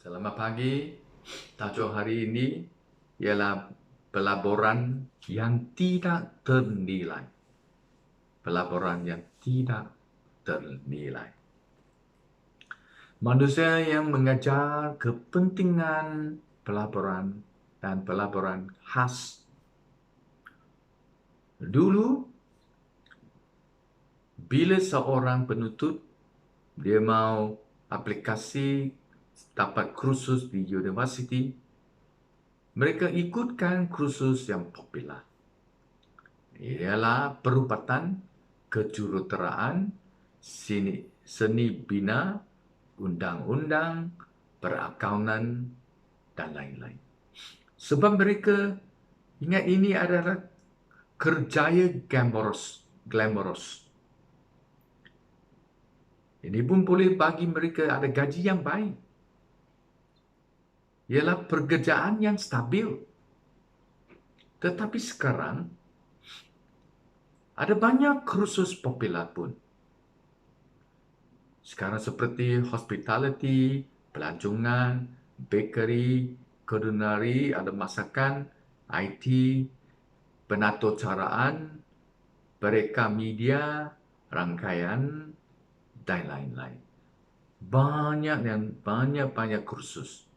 Selamat pagi. Tajuk hari ini ialah pelaburan yang tidak ternilai. Pelaburan yang tidak ternilai. Manusia yang mengajar kepentingan pelaburan dan pelaburan khas. Dulu, bila seorang penuntut dia mau aplikasi dapat kursus di universiti, mereka ikutkan kursus yang popular. Ialah perubatan, kejuruteraan, seni bina, undang-undang, perakaunan, dan lain-lain. Sebab mereka ingat ini adalah kerjaya glamorous. Ini pun boleh bagi mereka ada gaji yang baik. Ialah pekerjaan yang stabil. Tetapi sekarang, ada banyak kursus popular pun. Sekarang seperti hospitality, pelancongan, bakery, culinary, ada masakan, IT, penatacaraan, pereka media, rangkaian, dan lain-lain. Banyak kursus.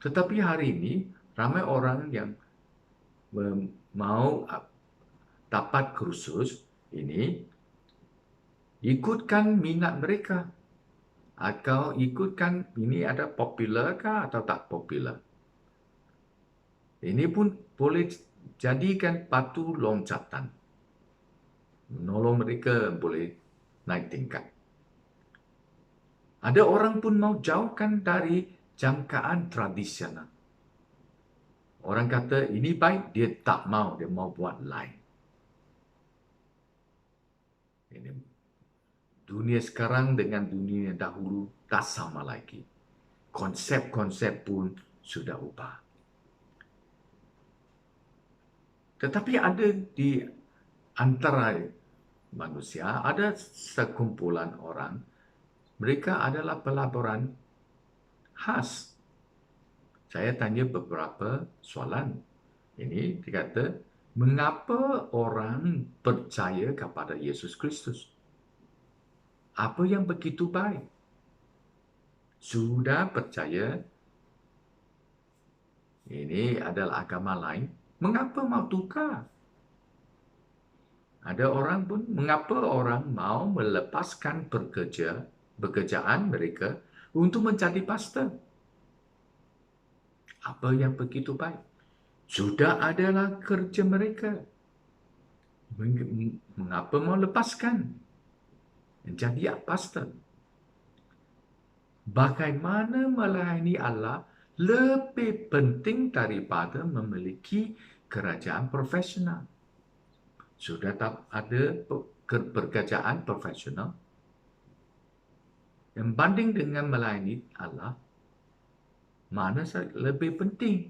Tetapi hari ini, ramai orang yang mau dapat kursus ini, ikutkan minat mereka. Atau ikutkan ini ada popular kah atau tak popular. Ini pun boleh jadikan batu loncatan. Menolong mereka boleh naik tingkat. Ada orang pun mau jauhkan dari jangkaan tradisional. Orang kata ini baik, dia tak mau, dia mau buat lain. Ini dunia sekarang dengan dunia dahulu tak sama lagi. Konsep-konsep pun sudah ubah. Tetapi ada di antara manusia, ada sekumpulan orang, mereka adalah pelaburan khas. Saya tanya beberapa soalan. Ini dikata, mengapa orang percaya kepada Yesus Kristus? Apa yang begitu baik? Sudah percaya ini adalah agama lain, mengapa mau tukar? Ada orang pun, mengapa orang mau melepaskan pekerjaan mereka untuk menjadi pastor? Apa yang begitu baik? Sudah adalah kerja mereka. Mengapa mau lepaskan? Menjadi pastor. Bagaimana melayani Allah lebih penting daripada memiliki kerajaan profesional. Sudah tak ada pekerjaan profesional yang banding dengan melayani Allah, mana lebih penting?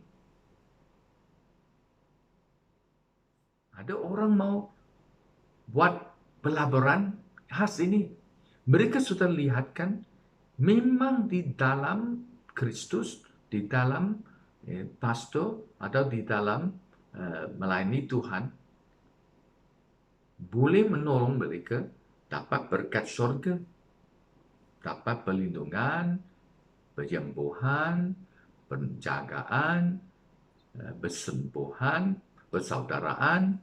Ada orang mau buat pelaburan khas ini. Mereka sudah lihatkan memang di dalam Kristus, di dalam pastor atau di dalam melayani Tuhan, boleh menolong mereka dapat berkat syurga, dapat perlindungan, penyembuhan, penjagaan, bersembuhan, persaudaraan,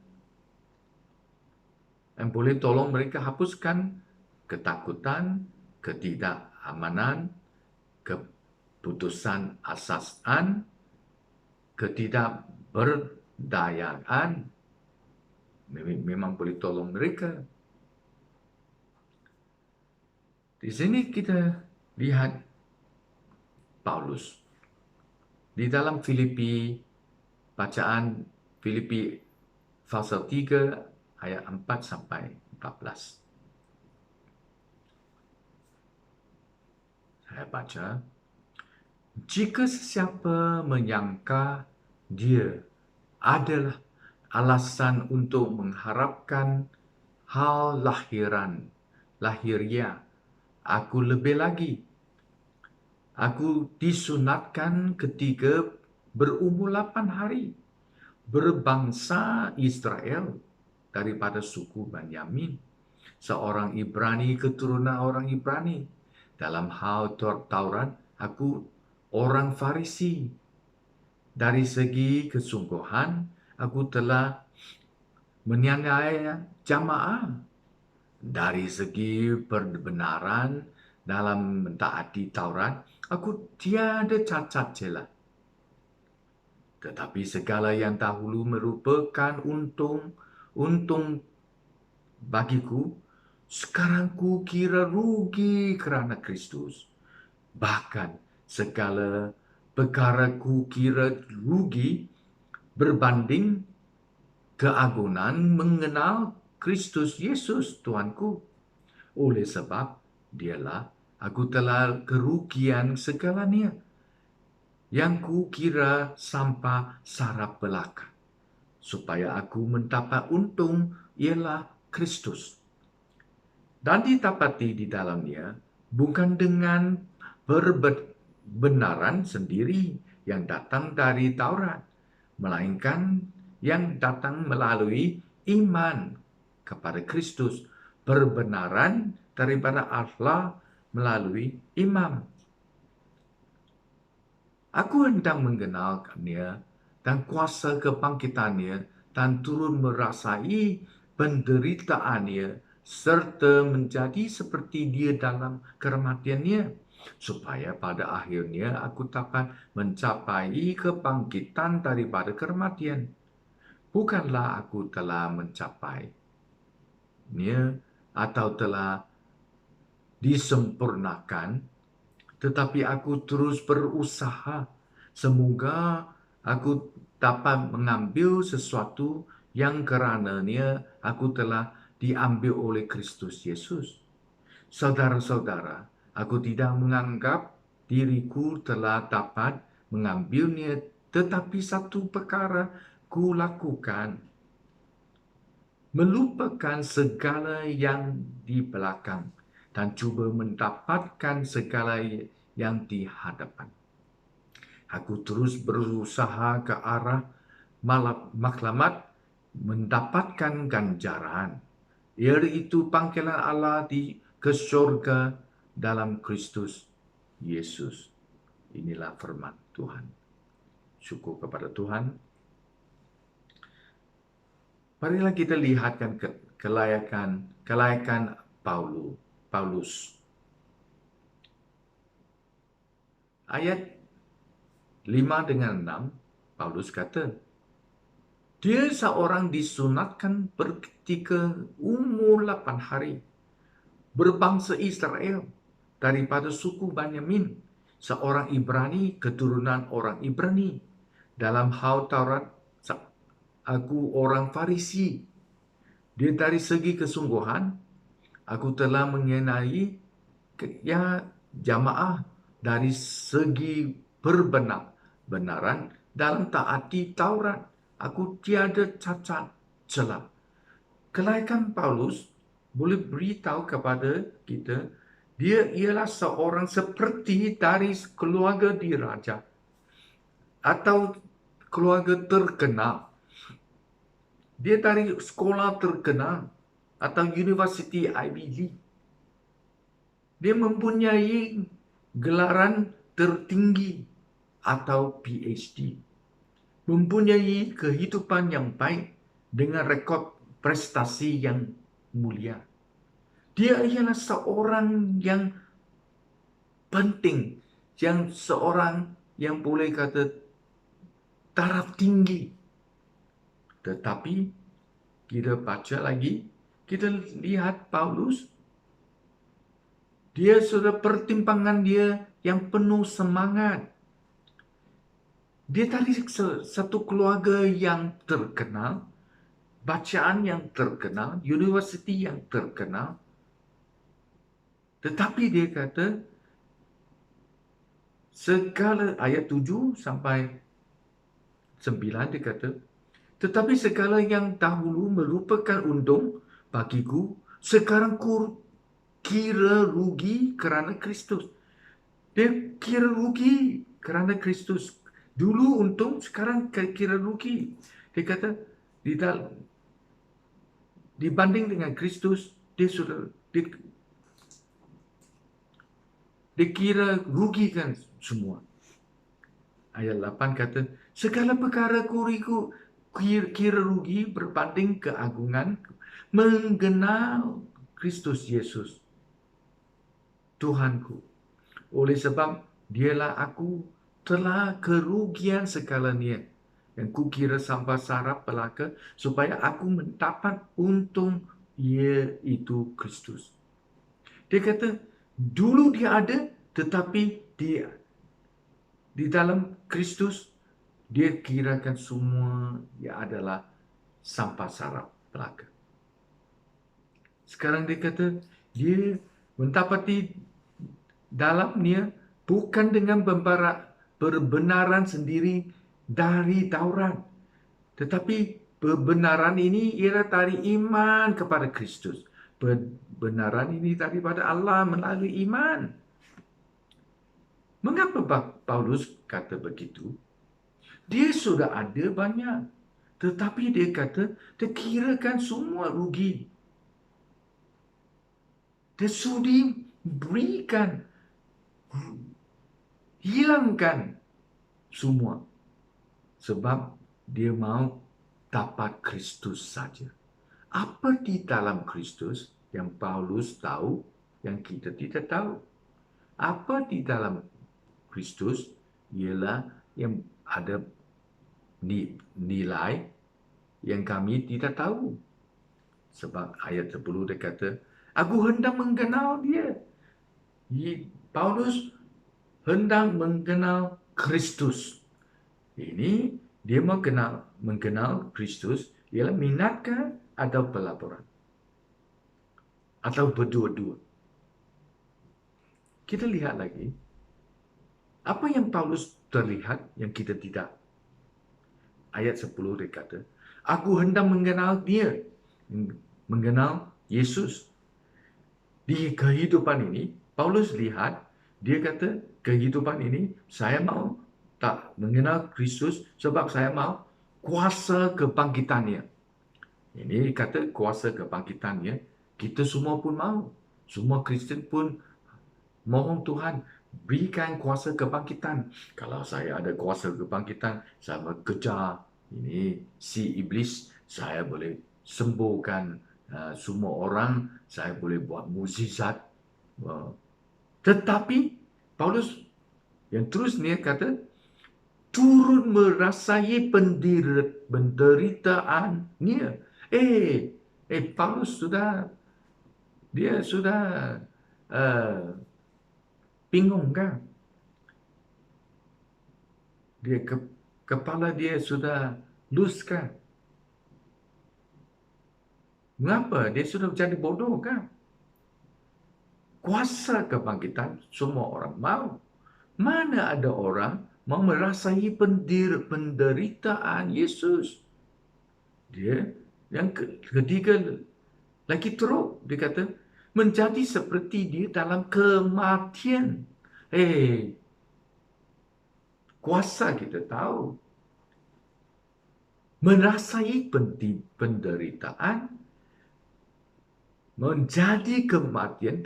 yang boleh tolong mereka hapuskan ketakutan, ketidakamanan, keputusan asasan, ketidakberdayaan. Memang boleh tolong mereka. Di sini kita lihat Paulus. Di dalam Filipi, bacaan Filipi pasal 3 ayat 4 sampai 14. Saya baca, jika sesiapa menyangka dia adalah alasan untuk mengharapkan hal lahiriah, aku lebih lagi. Aku disunatkan ketika berumur 8 hari. Berbangsa Israel daripada suku Benyamin. Seorang Ibrani, keturunan orang Ibrani. Dalam hal Taurat, aku orang Farisi. Dari segi kesungguhan, aku telah menyangai jamaah. Dari segi perbenaran dalam mentaati Taurat, aku tiada cacat celah. Tetapi segala yang dahulu merupakan untung bagiku, sekarang ku kira rugi kerana Kristus. Bahkan segala perkara ku kira rugi berbanding keagungan mengenal Kristus Yesus Tuanku. Oleh sebab dialah aku telah kerugian segalanya yang ku kira sampah sarap belaka, supaya aku mendapat untung ialah Kristus. Dan didapati di dalamnya bukan dengan perbenaran sendiri yang datang dari Taurat, melainkan yang datang melalui iman kepada Kristus, perbenaran daripada Allah melalui iman. Aku hendak mengenalkannya dan kuasa kebangkitannya dan turun merasai penderitaannya serta menjadi seperti dia dalam kematiannya, supaya pada akhirnya aku dapat mencapai kebangkitan daripada kematian. Bukanlah aku telah mencapainya atau telah disempurnakan, tetapi aku terus berusaha. Semoga aku dapat mengambil sesuatu yang kerananya aku telah diambil oleh Kristus Yesus. Saudara-saudara, aku tidak menganggap diriku telah dapat mengambilnya, tetapi satu perkara ku lakukan, melupakan segala yang di belakang dan cuba mendapatkan segala yang di hadapan. Aku terus berusaha ke arah matlamat mendapatkan ganjaran, iaitu panggilan Allah ke syurga dalam Kristus Yesus. Inilah firman Tuhan. Syukur kepada Tuhan. Marilah kita lihatkan kelayakan Paulus. Ayat 5 dengan 6, Paulus kata, dia seorang disunatkan ketika umur 8 hari. Berbangsa Israel daripada suku Benyamin. Seorang Ibrani, keturunan orang Ibrani. Dalam hal Taurat, aku orang Farisi. Dia dari segi kesungguhan, aku telah mengenai jamaah dari segi perbenaran dalam taati Taurat. Aku tiada cacat celah. Kelayakan Paulus boleh beritahu kepada kita, dia ialah seorang seperti dari keluarga diraja atau keluarga terkenal. Dia dari sekolah terkenal atau University Ivy League. Dia mempunyai gelaran tertinggi atau PhD. Mempunyai kehidupan yang baik dengan rekod prestasi yang mulia. Dia ialah seorang yang penting, seorang yang boleh kata taraf tinggi. Tetapi kita baca lagi, kita lihat Paulus, dia sudah pertimbangan dia yang penuh semangat. Dia dari satu keluarga yang terkenal, bacaan yang terkenal, universiti yang terkenal. Tetapi dia kata, segala ayat 7 sampai 9 dia kata, tetapi segala yang dahulu merupakan untung bagiku, sekarang ku kira rugi kerana Kristus. Dia kira rugi kerana Kristus. Dulu untung, sekarang kira rugi. Dia kata, dibanding dengan Kristus, dia kira rugikan semua. Ayat 8 kata, segala perkara kuriku kira rugi berbanding keagungan mengenal Kristus Yesus, Tuhanku. Oleh sebab dialah aku telah kerugian segalanya yang kukira sampah sarap belaka supaya aku mendapat untung, iaitu Kristus. Dia kata, dulu dia ada, tetapi di dalam Kristus, dia kirakan semua adalah sampah sarap belaka. Sekarang dia kata, dia mendapati dalamnya bukan dengan perbenaran sendiri dari Taurat, tetapi kebenaran ini ialah dari iman kepada Kristus. Kebenaran ini daripada Allah melalui iman. Mengapa Paulus kata begitu? Dia sudah ada banyak, tetapi dia kata, dia kirakan semua rugi. Dia sudi berikan, hilangkan semua. Sebab dia mau dapat Kristus saja. Apa di dalam Kristus yang Paulus tahu, yang kita tidak tahu? Apa di dalam Kristus ialah yang ada nilai yang kami tidak tahu. Sebab ayat 10 dia kata, aku hendak mengenal dia. Paulus hendak mengenal Kristus. Ini dia mengenal Kristus ialah minatkah atau pelaporan? Atau berdua-dua? Kita lihat lagi. Apa yang Paulus terlihat yang kita tidak? Ayat 10 dia kata, aku hendak mengenal dia. Mengenal Yesus. Di kehidupan ini, Paulus lihat, dia kata, kehidupan ini, saya mau tak mengenal Kristus sebab saya mau kuasa kebangkitannya. Ini kata kuasa kebangkitannya, kita semua pun mau. Semua Kristen pun mohon Tuhan, berikan kuasa kebangkitan. Kalau saya ada kuasa kebangkitan, saya mengejar ini si iblis, saya boleh sembuhkan semua orang, saya boleh buat mukjizat. Tetapi Paulus yang terus ni kata, turut merasai penderitaannya. Paulus dia sudah bingung kan? Dia kepala dia sudah loose kan? Mengapa? Dia sudah jadi bodoh kan? Kuasa kebangkitan semua orang mau. Mana ada orang mau merasai penderitaan Yesus? Dia yang ketiga lagi teruk, dia kata menjadi seperti dia dalam kematian. Kuasa kita tahu. Merasai penderitaan, menjadi kematian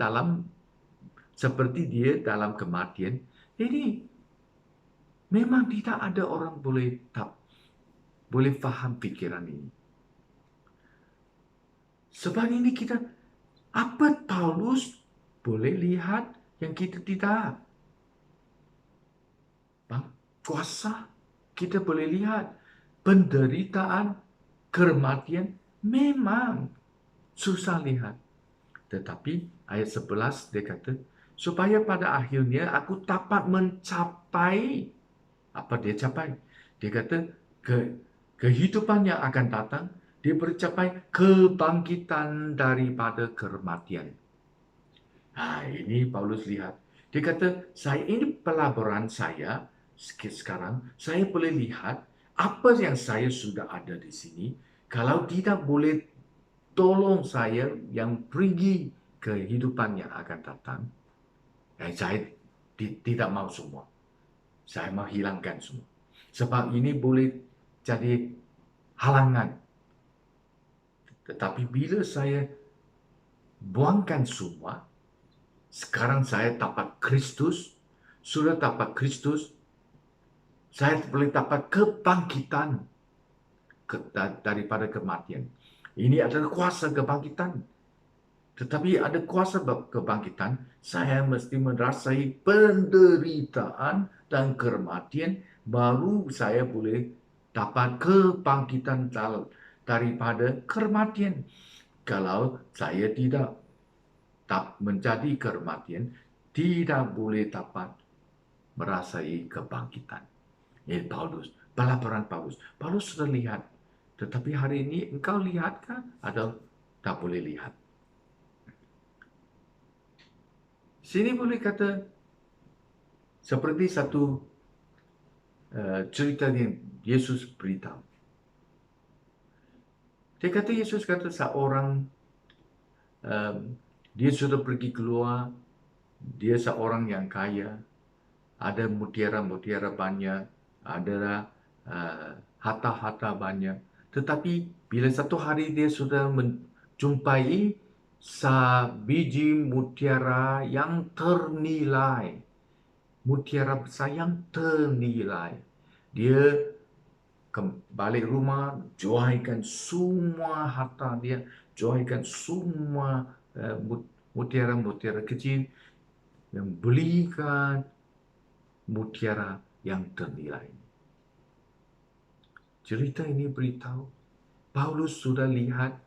seperti dia dalam kematian. Jadi memang tidak ada orang boleh faham pikiran ini. Sebab ini apa Paulus boleh lihat yang kita tidak? Kuasa kita boleh lihat, penderitaan, kematian memang susah lihat. Tetapi ayat 11 dia kata, supaya pada akhirnya aku dapat mencapai. Apa dia capai? Dia kata kehidupan yang akan datang, dia bercapai kebangkitan daripada kematian. Ini Paulus lihat. Dia kata, ini pelaburan saya sekarang. Saya boleh lihat apa yang saya sudah ada di sini. Kalau tidak boleh tolong saya yang pergi kehidupan yang akan datang. Saya Tidak mau semua. Saya mau hilangkan semua. Sebab ini boleh jadi halangan. Tetapi bila saya buangkan semua, sekarang saya dapat Kristus, sudah dapat Kristus, saya boleh dapat kebangkitan daripada kematian. Ini adalah kuasa kebangkitan. Tetapi ada kuasa kebangkitan, saya mesti merasai penderitaan dan kematian, baru saya boleh dapat kebangkitan daripada kematian. Kalau saya tidak menjadi kematian, tidak boleh dapat merasai kebangkitan. Ini Paulus, pelaporan Paulus. Paulus sudah lihat, tetapi hari ini engkau lihatkah atau tak boleh lihat? Sini boleh kata seperti satu cerita yang Yesus beritahu. Dia kata Yesus kata seorang dia sudah pergi keluar, dia seorang yang kaya, ada mutiara-mutiara banyak, ada harta-harta banyak. Tetapi bila satu hari dia sudah menjumpai sebiji mutiara yang ternilai, mutiara besar yang ternilai, dia balik rumah, jualkan semua harta dia, jualkan semua mutiara-mutiara kecil, yang belikan mutiara yang ternilai. Cerita ini beritahu, Paulus sudah lihat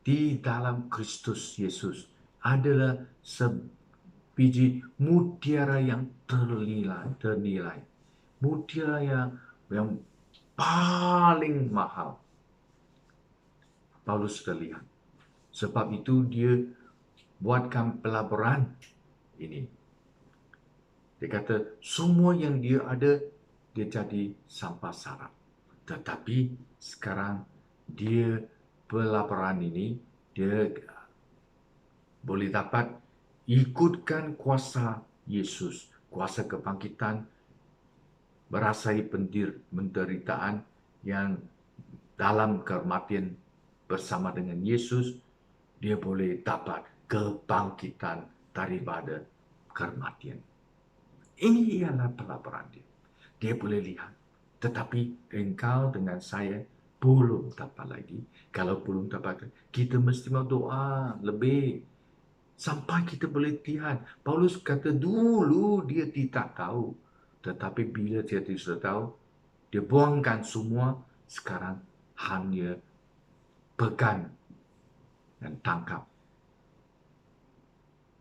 di dalam Kristus Yesus adalah sebiji mutiara yang ternilai. Mutiara yang paling mahal. Paulus sudah lihat. Sebab itu dia buatkan pelaporan ini. Dia kata semua yang dia ada, dia jadi sampah sarap. Tetapi sekarang dia pelaporan ini, dia boleh dapat ikutkan kuasa Yesus, kuasa kebangkitan, merasai penderitaan yang dalam kematian bersama dengan Yesus, dia boleh dapat kebangkitan daripada kematian. Ini ialah pelaporan dia. Dia boleh lihat. Tetapi engkau dengan saya belum dapat lagi. Kalau belum dapat, kita mesti mau doa lebih. Sampai kita boleh lihat. Paulus kata dulu dia tidak tahu. Tetapi bila dia sudah tahu, dia buangkan semua. Sekarang hanya pegang dan tangkap.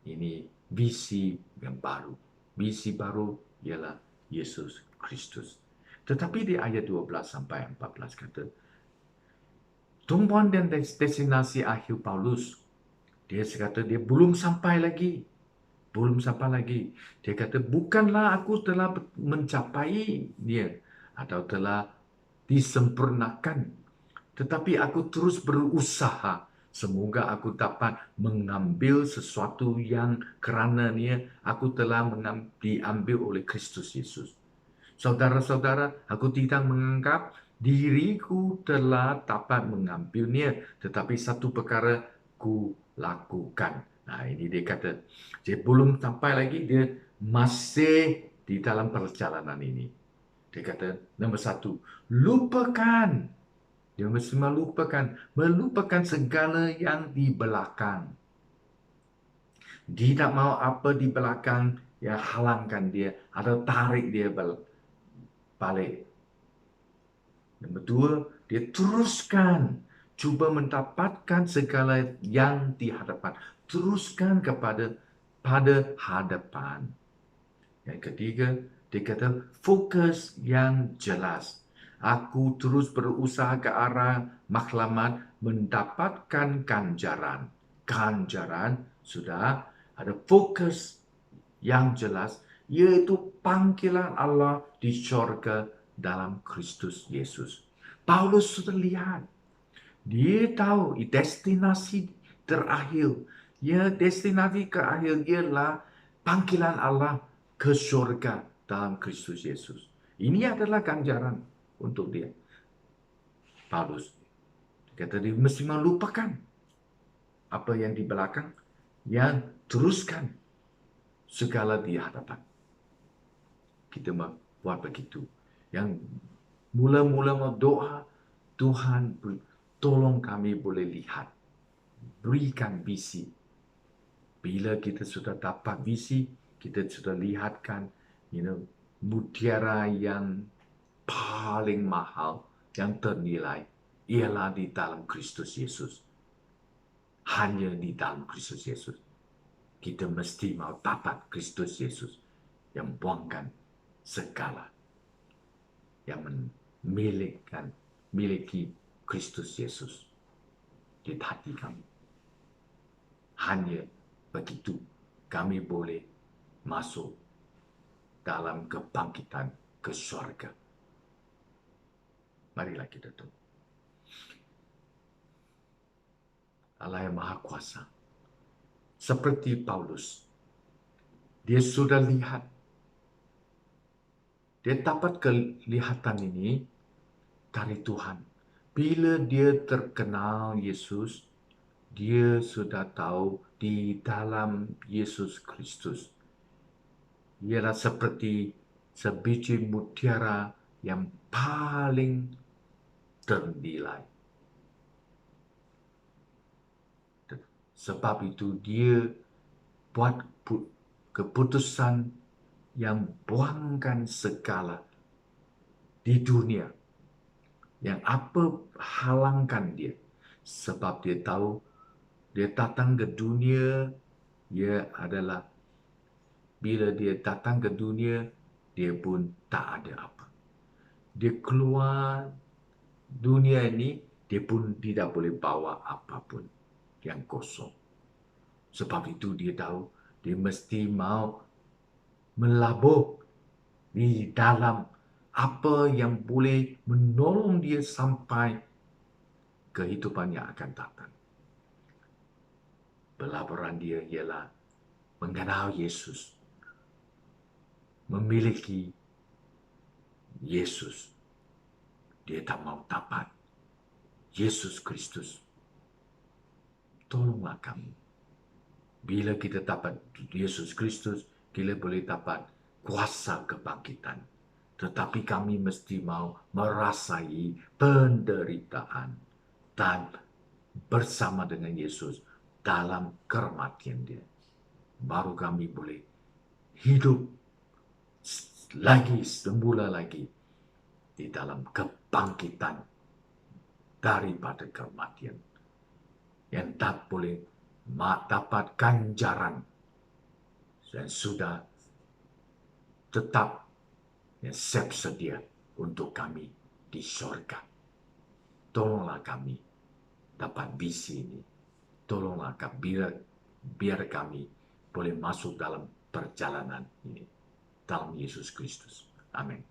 Ini visi yang baru. Visi baru ialah Yesus Kristus. Tetapi di ayat 12 sampai 14 kata, tumpuan dan destinasi akhir Paulus, dia kata dia belum sampai lagi. Belum sampai lagi. Dia kata, bukanlah aku telah mencapai dia atau telah disempurnakan, tetapi aku terus berusaha. Semoga aku dapat mengambil sesuatu yang kerananya aku telah diambil oleh Kristus Yesus. Saudara-saudara, aku tidak menganggap diriku telah dapat mengambilnya, tetapi satu perkara ku lakukan. Nah, ini dia kata, dia belum sampai lagi, dia masih di dalam perjalanan ini. Dia kata, nombor satu, lupakan. Dia mesti melupakan segala yang di belakang. Dia tak mau apa di belakang yang halangkan dia atau tarik dia balik. Nombor dua, dia teruskan. Cuba mendapatkan segala yang di hadapan. Teruskan pada hadapan. Yang ketiga, dia kata fokus yang jelas. Aku terus berusaha ke arah matlamat mendapatkan ganjaran. Ganjaran sudah ada fokus yang jelas, yaitu panggilan Allah di syurga dalam Kristus Yesus. Paulus sudah lihat. Dia tahu destinasi terakhir. Ya, destinasi terakhir ialah panggilan Allah ke surga dalam Kristus Yesus. Ini adalah ganjaran untuk dia. Paulus kata dia mesti melupakan apa yang di belakang, yang teruskan segala di hadapan. Kita buat begitu. Yang mula-mula berdoa, Tuhan tolong kami boleh lihat, berikan visi. Bila kita sudah dapat visi, kita sudah lihatkan, mutiara yang paling mahal, yang ternilai, ialah di dalam Kristus Yesus. Hanya di dalam Kristus Yesus. Kita mesti mau dapat Kristus Yesus yang buangkan segala, yang miliki Kristus Yesus di hati kami. Hanya begitu kami boleh masuk dalam kebangkitan ke surga. Marilah kita tunggu. Allah yang Maha Kuasa, seperti Paulus, dia sudah lihat, dia dapat kelihatan ini dari Tuhan. Bila dia terkenal Yesus, dia sudah tahu di dalam Yesus Kristus ialah seperti sebiji mutiara yang paling ternilai. Sebab itu dia buat keputusan yang buangkan segala di dunia, yang apa halangkan dia. Sebab dia tahu dia datang ke dunia, dia adalah, bila dia datang ke dunia, dia pun tak ada apa. Dia keluar dunia ini, dia pun tidak boleh bawa apapun yang kosong. Sebab itu dia tahu, dia mesti mau melabur di dalam apa yang boleh menolong dia sampai kehidupan yang akan datang. Pelaburan dia ialah mengenal Yesus, memiliki Yesus. Dia tak mau dapat Yesus Kristus. Tolonglah kami. Bila kita dapat Yesus Kristus, kita boleh dapat kuasa kebangkitan. Tetapi kami mesti mau merasai penderitaan dan bersama dengan Yesus dalam kematian dia. Baru kami boleh hidup lagi, semula lagi di dalam kebangkitan daripada kematian, yang tak boleh dapat ganjaran dan sudah tetap yang siap sedia untuk kami di surga. Tolonglah kami dapat visi ini. Tolonglah kami, biar kami boleh masuk dalam perjalanan ini dalam Yesus Kristus. Amin.